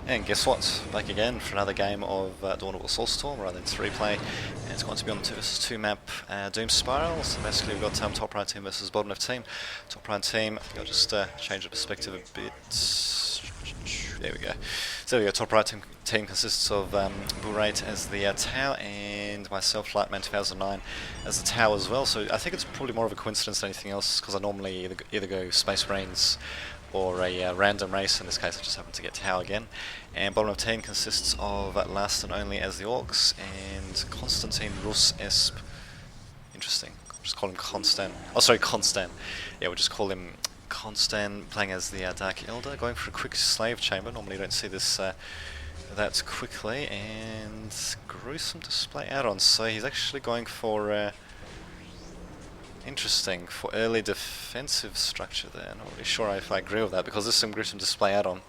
And guess what? Back again for another game of Dawn Soulstorm, rather it's replay. And it's going to be on the 2 vs 2 map, Doom Spiral. So basically we've got top right team versus bottom left team. Top right team, I'll just change the perspective a bit. There we go. So we go, top right team consists of Burate as the tower and myself, Lightman 2009 as the tower as well. So I think it's probably more of a coincidence than anything else, because I normally either go Space Marines or a random race. In this case I just happened to get tower again. And bottom of team consists of last and only as the Orcs and Constantine Rus Esp. Interesting. We'll just call him Constant. Oh sorry, Constant. Yeah, we'll just call him Constant, playing as the Dark Elder, going for a quick slave chamber. Normally you don't see this that quickly. And gruesome display add-ons. So he's actually going for interesting, for early defensive structure there. Not really sure if I agree with that, because this is some gruesome display add-on.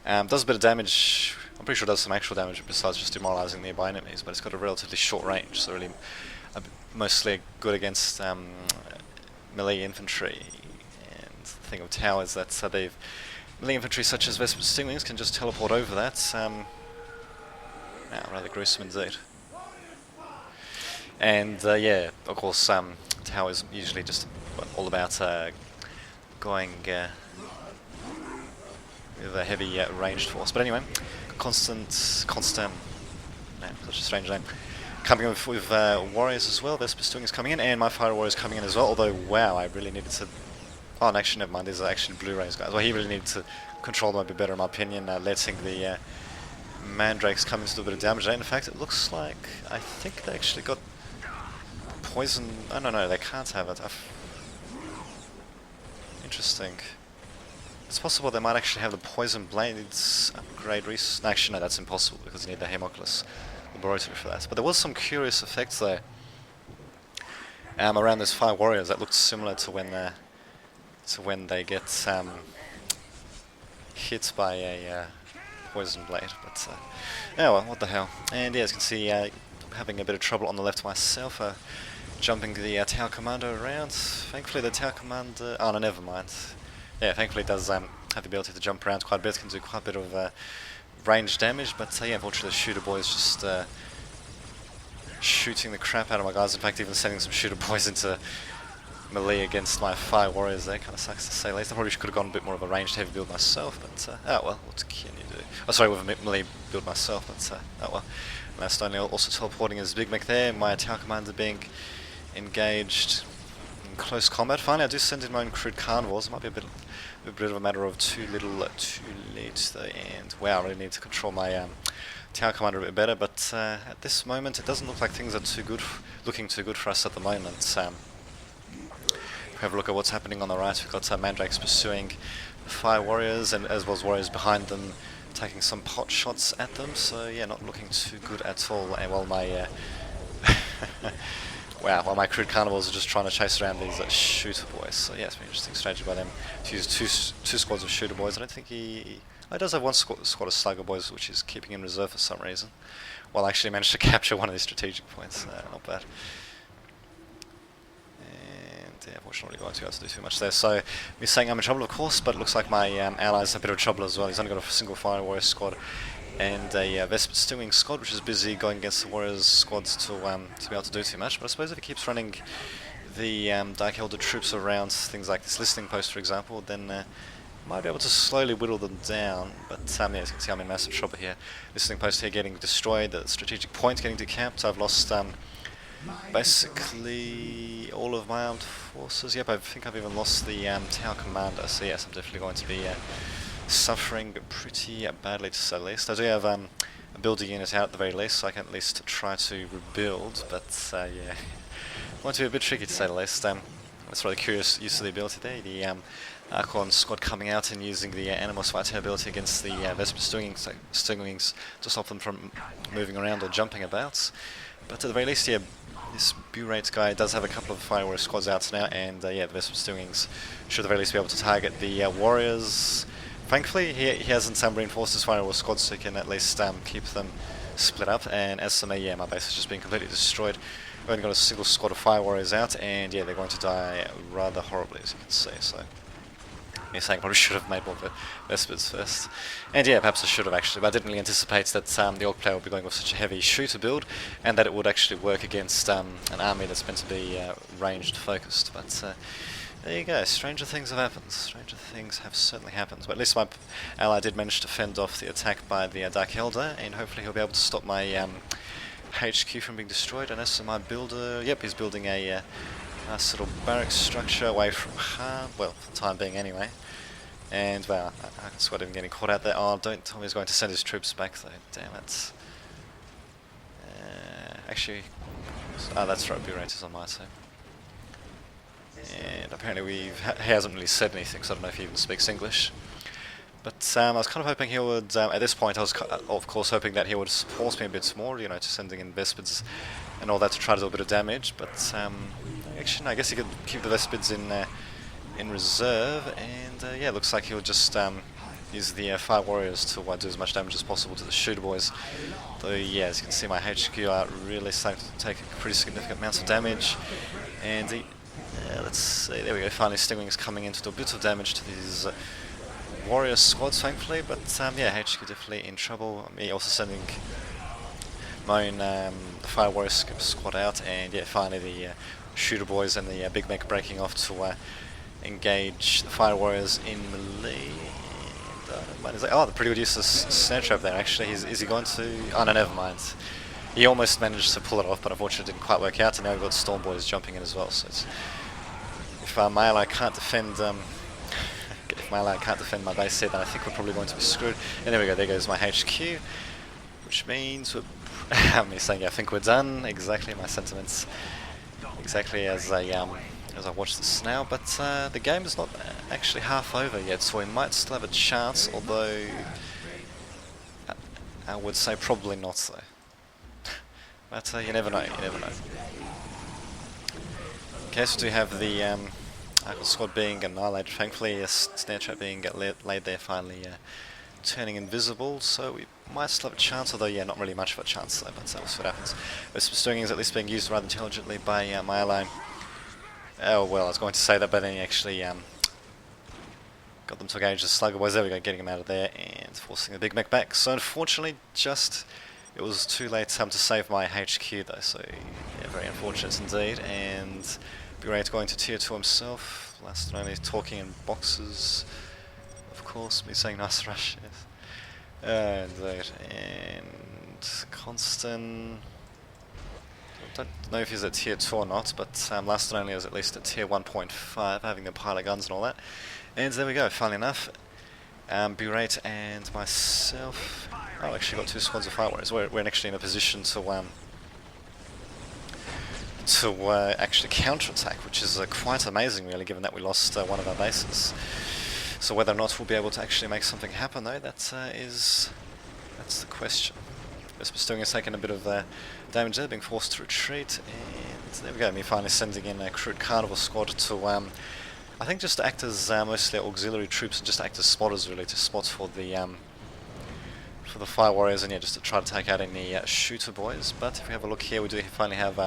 Does a bit of damage. I'm pretty sure it does some actual damage besides just demoralizing nearby enemies, but it's got a relatively short range, so really mostly good against melee infantry. And the thing with towers, that's how they've melee infantry such as Vesper Stinglings can just teleport over that. Rather gruesome indeed. And yeah, of course, tower is usually just all about going with a heavy ranged force. But anyway, Constant, such a strange name. Coming in with warriors as well. Vesper Sting is coming in, and my fire warrior is coming in as well. Although, wow, I really needed to. Oh, and actually, never mind. These are actually Blu-rays, guys. Well, he really needed to control them a bit better, in my opinion. Letting the mandrakes come into a bit of damage. In fact, it looks like I think they actually got poison. Oh no, they can't have it. Interesting. It's possible they might actually have the poison blades upgrade. Actually, no, that's impossible because you need the Hemoculus laboratory for that. But there was some curious effects there around those fire warriors that looked similar to when they get hit by a poison blade. But yeah, well, what the hell? And yeah, as you can see, having a bit of trouble on the left myself. Jumping the tower commander around. Thankfully the tower commander... Oh no, never mind. Yeah, thankfully it does have the ability to jump around quite a bit, can do quite a bit of range damage, but yeah, unfortunately the shooter boy is just shooting the crap out of my guys. In fact, even sending some shooter boys into melee against my fire warriors there. Kind of sucks to say the least. I probably could have gone a bit more of a ranged heavy build myself, but oh well, what can you do? Oh sorry, with a melee build myself, but oh well. Last only also teleporting as Big Mac there, my tower commander being engaged in close combat. Finally, I do send in my own crude carnivores. It might be a bit of a matter of too little, too late though. And wow, I really need to control my tower commander a bit better. But at this moment, it doesn't look like things are looking too good for us at the moment. If we have a look at what's happening on the right, we've got mandrakes pursuing the fire warriors, and as well as warriors behind them, taking some pot shots at them. So yeah, not looking too good at all. And while my wow, while my crude carnivores are just trying to chase around these shooter boys. So yeah, it's been an interesting strategy by them to use two squads of shooter boys. I don't think he does have one squad of slugger boys, which is keeping in reserve for some reason. Well, I actually managed to capture one of these strategic points. Not bad. And yeah, unfortunately, going to be able to do too much there. So me saying I'm in trouble, of course, but it looks like my allies are a bit of trouble as well. He's only got a single fire warrior squad and a Vesper Stingwing squad, which is busy going against the Warriors squads to be able to do too much. But I suppose if he keeps running the Dark Elder troops around things like this listening post, for example, then might be able to slowly whittle them down. But yeah, as you can see, I'm in massive trouble here. Listening post here getting destroyed, the strategic point getting decamped. I've lost basically all of my armed forces. Yep, I think I've even lost the tower commander. So yes, I'm definitely going to be suffering pretty badly, to say the least. I do have a builder unit out at the very least, so I can at least try to rebuild, but yeah, going to be a bit tricky, to say the least. That's rather curious use of the ability there. The Archon squad coming out and using the Animus Vitae ability against the Vesper Stingwings to stop them from moving around or jumping about. But at the very least, yeah, this Burate guy does have a couple of fire warrior squads out now, and yeah, the Vesper Stingwings should at the very least be able to target the warriors. Thankfully, he hasn't reinforced his fire warrior squad, so he can at least keep them split up. And as for me, yeah, my base has just been completely destroyed. We've only got a single squad of fire warriors out, and yeah, they're going to die rather horribly, as you can see. So Me saying probably should have made more Vespers first. And yeah, perhaps I should have actually, but I didn't really anticipate that the Orc player would be going with such a heavy shooter build, and that it would actually work against an army that's meant to be ranged focused. But there you go, stranger things have happened. Stranger things have certainly happened. But at least my ally did manage to fend off the attack by the Dark Elder, and hopefully he'll be able to stop my HQ from being destroyed. And as for my builder, yep, he's building a nice little barracks structure away from harm, well, for the time being anyway. And, well, I can sweat him getting caught out there. Oh, don't tell me he's going to send his troops back though, damn it. Actually, oh, that's right, B-Rate is on my side. And apparently he hasn't really said anything, so I don't know if he even speaks English. But I was kind of hoping he would, at this point I was of course hoping that he would support me a bit more, you know, to sending in Vespids and all that to try to do a bit of damage, but actually no, I guess he could keep the Vespids in reserve, and yeah, looks like he'll just use the Fire Warriors to do as much damage as possible to the Shooter Boys. Though yeah, as you can see my HQ are really starting to take pretty significant amounts of damage, and let's see, there we go, finally Stingwing is coming in to do a bit of damage to these Warrior squads, thankfully, but yeah, HQ definitely in trouble. Me also sending my own Fire Warrior squad out, and yeah, finally the Shooter Boys and the Big Mech breaking off to engage the Fire Warriors in melee. And, oh, the pretty good use of Snare Trap there, actually. Is he going to... Oh no, never mind. He almost managed to pull it off, but unfortunately it didn't quite work out, and now we've got Storm Boys jumping in as well, so it's, if my ally can't defend... if my ally can't defend my base here, then I think we're probably going to be screwed. And there we go, there goes my HQ, which means we're... me saying, yeah, I think we're done. Exactly my sentiments. Exactly as I watch this now, but the game is not actually half over yet, so we might still have a chance, although I would say probably not so. But you never know, you never know. Okay, so we have the Arkle squad being annihilated, thankfully, a Snare Trap being laid there, finally turning invisible, so we might still have a chance, although yeah, not really much of a chance though, but we'll see what happens. Stinging is at least being used rather intelligently by my ally. Oh well, I was going to say that, but then he actually got them to engage the Slugger Boys. There we go, getting him out of there and forcing the Big Mech back. So unfortunately, it was too late to save my HQ though, so yeah, very unfortunate indeed. And B-Rate going to tier 2 himself, last and only talking in boxes, of course, me saying nice rush, yes. Indeed, and Constant... I don't know if he's at tier 2 or not, but last and only is at least at tier 1.5, having the pile of guns and all that. And there we go, funnily enough, B-Rate and myself, oh, actually got 2 squads of Fire Warriors. We're actually in a position to actually counterattack, which is quite amazing really, given that we lost one of our bases. So whether or not we'll be able to actually make something happen though, that's the question. Stingwing has taken a bit of damage there, being forced to retreat, and there we go, me finally sending in a crude Carnival squad to, I think just to act as mostly auxiliary troops and just act as spotters really, to spot for the Fire Warriors, and yeah, just to try to take out any Shooter Boys. But if we have a look here, we do finally have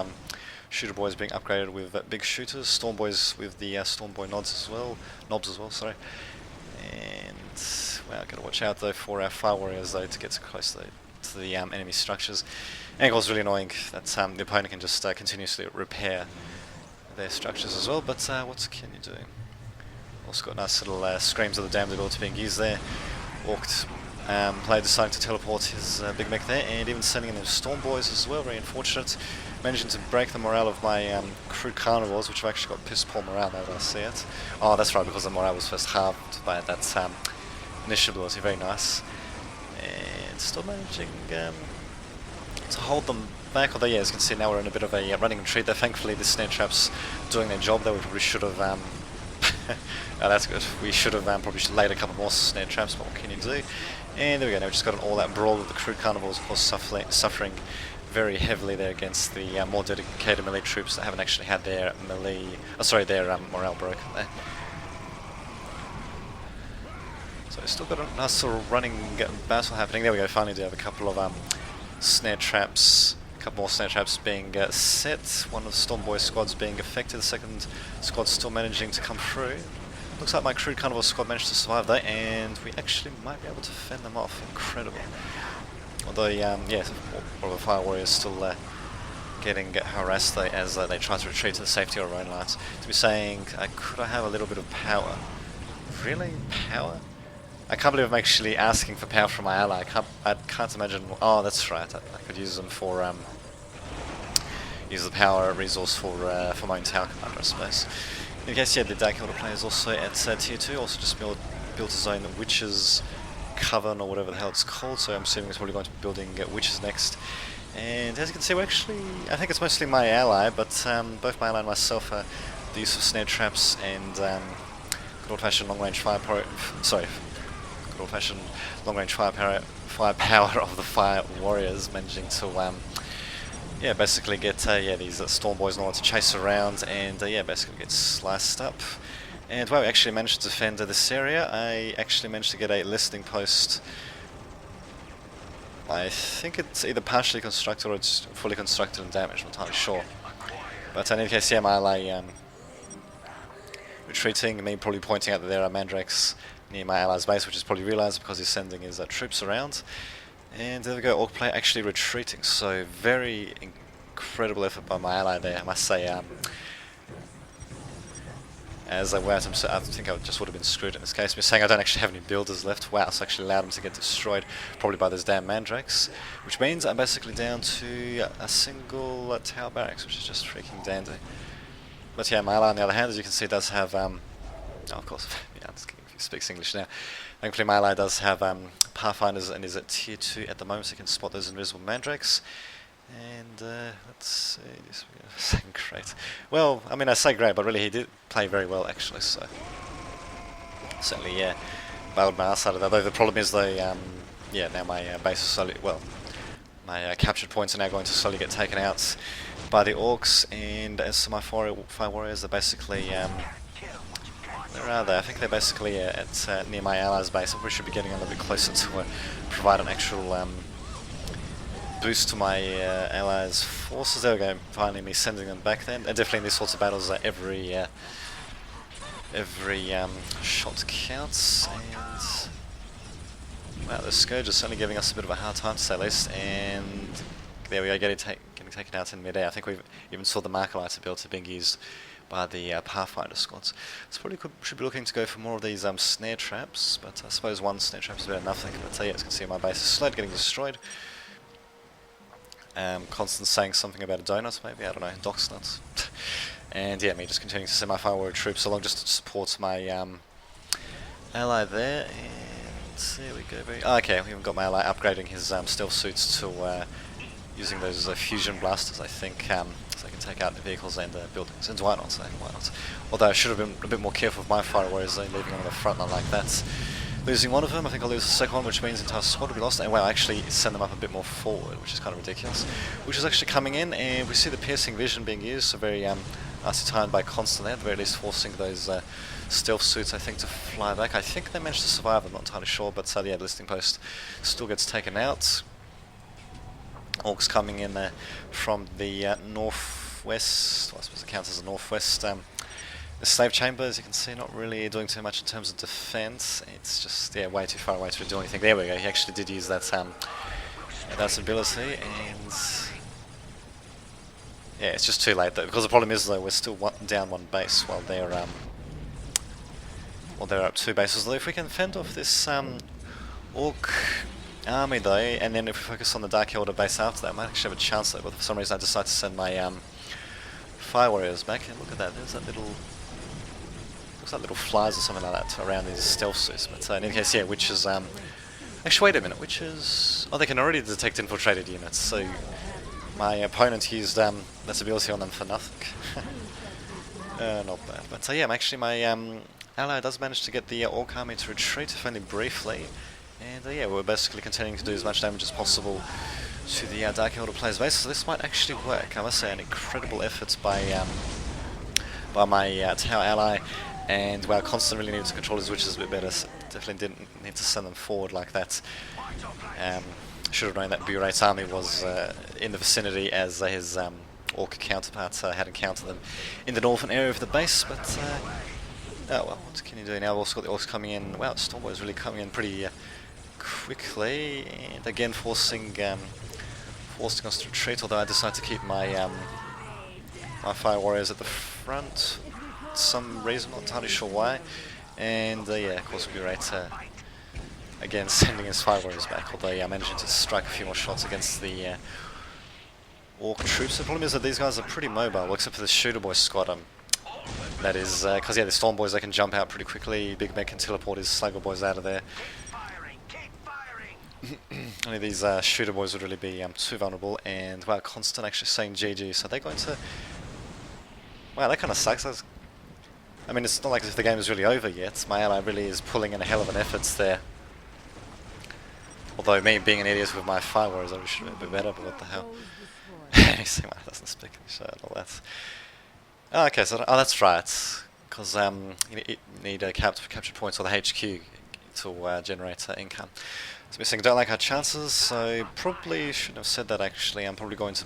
Shooter Boys being upgraded with big shooters, Storm Boys with the Storm Boy knobs as well, sorry. And well, gotta watch out though for our Fire Warriors though to get too close though to the enemy structures. And it was really annoying that the opponent can just continuously repair their structures as well, but what can you do? Also got nice little Screams of the Damned ability being used there. Orc player deciding to teleport his Big Mech there, and even sending in those Storm Boys as well, very unfortunate. Managing to break the morale of my crude Carnivores, which have actually got piss poor morale now that I see it. Oh, that's right, because the morale was first halved by that initial ability, very nice. And still managing to hold them back, although yeah, as you can see now we're in a bit of a running retreat there. Thankfully the Snare Trap's doing their job there. We probably should have oh, that's good. We should have probably laid a couple more Snare Traps, but what can you do? And there we go, now we've just got an all-out brawl with the crude Carnivores, of course suffering very heavily there against the more dedicated melee troops that haven't actually had their melee, their morale broken there. So we've still got a nice sort of running battle happening. There we go, finally do have a couple of Snare Traps, a couple more Snare Traps being set. One of the Storm Boy squads being affected, the second squad still managing to come through. Looks like my crude carnivore squad managed to survive though, and we actually might be able to fend them off. Incredible. Although, yeah, all of the fire warriors still getting harassed though, as they try to retreat to the safety of our own lines. To be saying, could I have a little bit of power? Really? Power? I can't believe I'm actually asking for power from my ally. I can't imagine. Oh, that's right. I could use them for use the power resource for my own tower commander, I suppose. In case, yeah, the Dark Elder player is also at tier 2. Also, just built his own Witches Coven or whatever the hell it's called. So I'm assuming he's probably going to be building Witches next. And as you can see, we're actually, I think it's mostly my ally, but both my ally and myself are the use of snare traps and good old-fashioned long-range firepower. Sorry, good old-fashioned long-range firepower of the fire warriors, managing to yeah, basically get these storm boys and all to chase around and yeah, basically get sliced up. And well, we actually managed to defend this area. I actually managed to get a listening post. I think it's either partially constructed or it's fully constructed and damaged, I'm not entirely sure. But in any case, yeah, my ally retreating, me probably pointing out that there are mandrakes near my ally's base, which is probably realised because he's sending his troops around. And there we go, Orc player actually retreating, so very incredible effort by my ally there, I must say. As I went, I think I just would have been screwed in this case. But saying I don't actually have any builders left. Wow, it's actually allowed them to get destroyed, probably by those damn mandrakes. Which means I'm basically down to a single tower barracks, which is just freaking dandy. But yeah, my ally on the other hand, as you can see, does have, oh, of course, yeah, he speaks English now. Thankfully my ally does have Pathfinders and is at tier 2 at the moment, so you can spot those invisible mandrakes. And let's see, this saying great. Well, I mean, I say great, but really he did play very well actually, so certainly, yeah, bailed my ass out of that. Though the problem is though, yeah, now my base is slowly, well, my captured points are now going to slowly get taken out by the orcs, and as to my fire warriors, they're basically, where are they? I think they're basically at near my allies' base. We should be getting a little bit closer to provide an actual boost to my allies' forces. There we go, finally me sending them back then. And definitely in these sorts of battles, every shot counts. And wow, the Scourge is certainly giving us a bit of a hard time to say least. And there we go, getting taken out in mid-air. I think we even saw the marker lights ability being used by the Pathfinder squads. So probably should be looking to go for more of these snare traps, but I suppose one snare trap is better than nothing. But yeah, as you can see, my base is slowly getting destroyed. Constant saying something about a donut, maybe, I don't know, Doc's nuts. And yeah, me just continuing to send my fire warrior troops along just to support my ally there. And there we go. Okay, we even got my ally upgrading his stealth suits to using those fusion blasters, I think, so I can take out the vehicles and buildings. And why not? Why not? Although I should have been a bit more careful with my fire warriors, leaving them on the front line like that. Losing one of them, I think I'll lose the second one, which means the entire squad will be lost. And well, actually send them up a bit more forward, which is kind of ridiculous. Which is actually coming in, and we see the piercing vision being used, so very nicely timed by Constant there, at the very least forcing those stealth suits, I think, to fly back. I think they managed to survive, I'm not entirely sure, but yeah, the listing post still gets taken out. Orcs coming in from the northwest, well, I suppose it counts as a northwest. The slave chamber, as you can see, not really doing too much in terms of defense. It's just, yeah, way too far away to do anything. There we go, he actually did use that ability, and yeah, it's just too late though, because the problem is though, we're still down one base while they're up 2 bases. Though if we can fend off this orc army though, and then if we focus on the Dark Elder base after that, I might actually have a chance though, but for some reason I decided to send my fire warriors back, and look at that, there's that little, looks like little flies or something like that around these stealth suits. But in any case, yeah, witches, actually wait a minute, witches, oh, they can already detect infiltrated units, so my opponent used that ability on them for nothing. Not bad, but yeah, actually my ally does manage to get the orc army to retreat, if only briefly. And yeah, we're basically continuing to do as much damage as possible to the Dark Elder player's base, so this might actually work. I must say, an incredible effort by my tower ally, and while Constant really needed to control his witches a bit better, so definitely didn't need to send them forward like that. Should have known that Burate's army was in the vicinity as his orc counterpart had encountered them in the northern area of the base, but Oh well, what can you do now? We've also got the orcs coming in. Wow, Stormboy's really coming in pretty quickly, and again forcing us to retreat. Although I decided to keep my my fire warriors at the front, for some reason, not entirely sure why. And yeah, of course we'll be right again sending his fire warriors back. Although yeah, managing to strike a few more shots against the orc troops. The problem is that these guys are pretty mobile, except for the shooter boy squad. That is because yeah, the storm boys, they can jump out pretty quickly. Big Mech can teleport his slugger boys out of there. Only these shooter boys would really be too vulnerable. And wow, Constant actually saying GG, so they're going to. Wow, that kind of sucks. I mean, it's not like as if the game is really over yet. My ally really is pulling in a hell of an effort there. Although me being an idiot with my fire warriors, I should be better. But what the hell? Anything like doesn't speak English and all that. Oh, okay, so that's right, because you need capture points or the HQ to generate income. So we're saying don't like our chances, so probably shouldn't have said that actually. I'm probably going to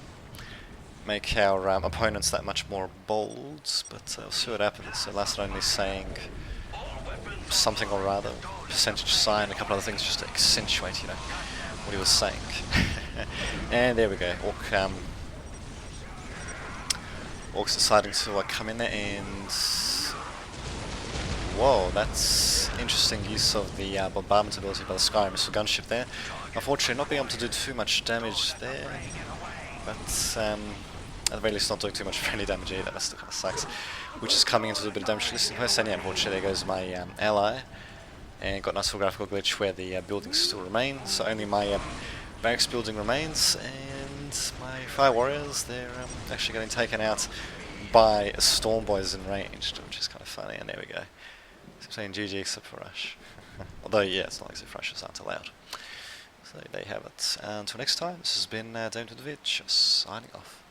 make our opponents that much more bold, but we'll see what happens. So last only saying something or rather, percentage sign, a couple other things just to accentuate, you know, what he was saying. And there we go, Orcs deciding to come in there and... Whoa, that's interesting use of the bombardment ability by the Sky Missile Gunship there. Unfortunately not being able to do too much damage there, but at the very least not doing too much friendly damage either, that still kind of sucks. Which is coming into a bit of damage listening quest, and yeah, unfortunately there goes my ally. And got a nice little graphical glitch where the buildings still remain, so only my barracks building remains, and my fire warriors, they're actually getting taken out by storm boys in range, which is kind of funny. And there we go. So I'm saying GG except for Rush. Although yeah, it's not like if Rushes aren't allowed. So there you have it. Until next time, this has been Dame to the Vid, signing off.